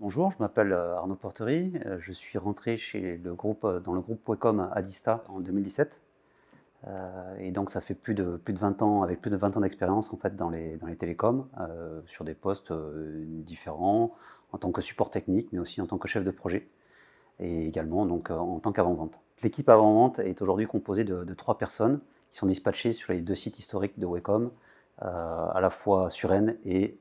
Bonjour, je m'appelle Arnaud Portery. Je suis rentré chez le groupe, dans le groupe Wacom Adista en 2017. Et donc ça fait plus de 20 ans, avec plus de 20 ans d'expérience en fait dans les télécoms, sur des postes différents, en tant que support technique, mais aussi en tant que chef de projet, et également donc en tant qu'avant-vente. L'équipe avant-vente est aujourd'hui composée de 3 personnes qui sont dispatchées sur les 2 sites historiques de Wacom, à la fois Suresnes et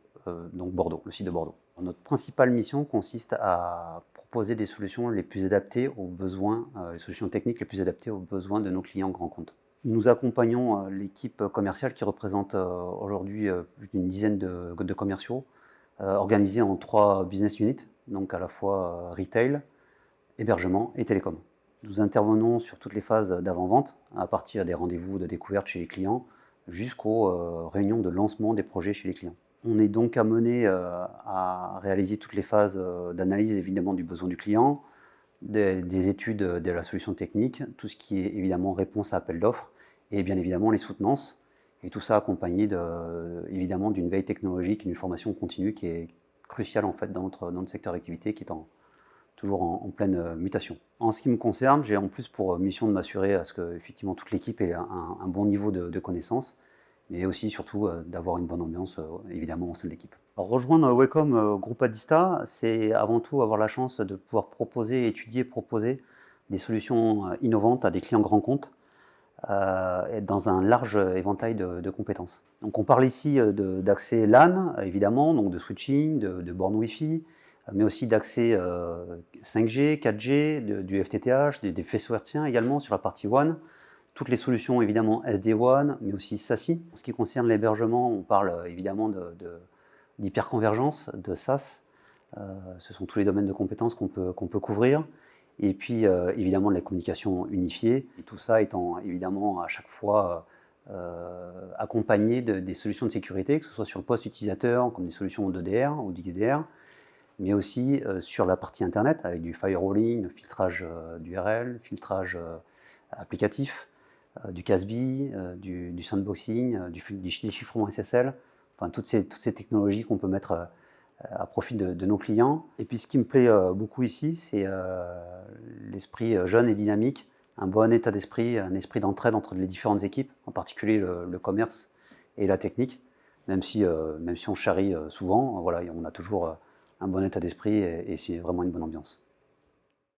donc Bordeaux, le site de Bordeaux. Notre principale mission consiste à proposer des solutions les plus adaptées aux besoins, les solutions techniques les plus adaptées aux besoins de nos clients grands comptes. Nous accompagnons l'équipe commerciale qui représente aujourd'hui plus d'une dizaine de commerciaux, organisés en 3 business units, donc à la fois retail, hébergement et télécom. Nous intervenons sur toutes les phases d'avant-vente, à partir des rendez-vous de découverte chez les clients jusqu'aux réunions de lancement des projets chez les clients. On est donc amené à réaliser toutes les phases d'analyse évidemment du besoin du client, des études de la solution technique, tout ce qui est évidemment réponse à appel d'offres et bien évidemment les soutenances. Et tout ça accompagné évidemment d'une veille technologique, d'une formation continue qui est cruciale en fait dans notre secteur d'activité qui est toujours en pleine mutation. En ce qui me concerne, j'ai en plus pour mission de m'assurer à ce que effectivement toute l'équipe ait un bon niveau de connaissances, mais aussi surtout d'avoir une bonne ambiance évidemment au sein de l'équipe. Rejoindre Wacom Groupe Adista, c'est avant tout avoir la chance de pouvoir proposer, étudier, proposer des solutions innovantes à des clients grands comptes, et dans un large éventail de compétences. Donc on parle ici d'accès LAN, évidemment, donc de switching, de bornes Wi-Fi, mais aussi d'accès 5G, 4G, du FTTH, des faisceaux hertziens également sur la partie WAN. Toutes les solutions évidemment SD-WAN, mais aussi SASI. En ce qui concerne l'hébergement, on parle évidemment d'hyperconvergence, de SaaS. Ce sont tous les domaines de compétences qu'on peut couvrir. Et puis évidemment de la communication unifiée, et tout ça étant évidemment à chaque fois accompagné des solutions de sécurité, que ce soit sur le poste utilisateur, comme des solutions d'EDR ou d'XDR, mais aussi sur la partie internet, avec du firewalling, le filtrage d'URL, filtrage applicatif, du CASB, du sandboxing, du chiffrement SSL, enfin toutes ces technologies qu'on peut mettre à profit de nos clients. Et puis ce qui me plaît beaucoup ici, c'est l'esprit jeune et dynamique, un bon état d'esprit, un esprit d'entraide entre les différentes équipes, en particulier le commerce et la technique, même si on charrie souvent, voilà, on a toujours un bon état d'esprit et c'est vraiment une bonne ambiance.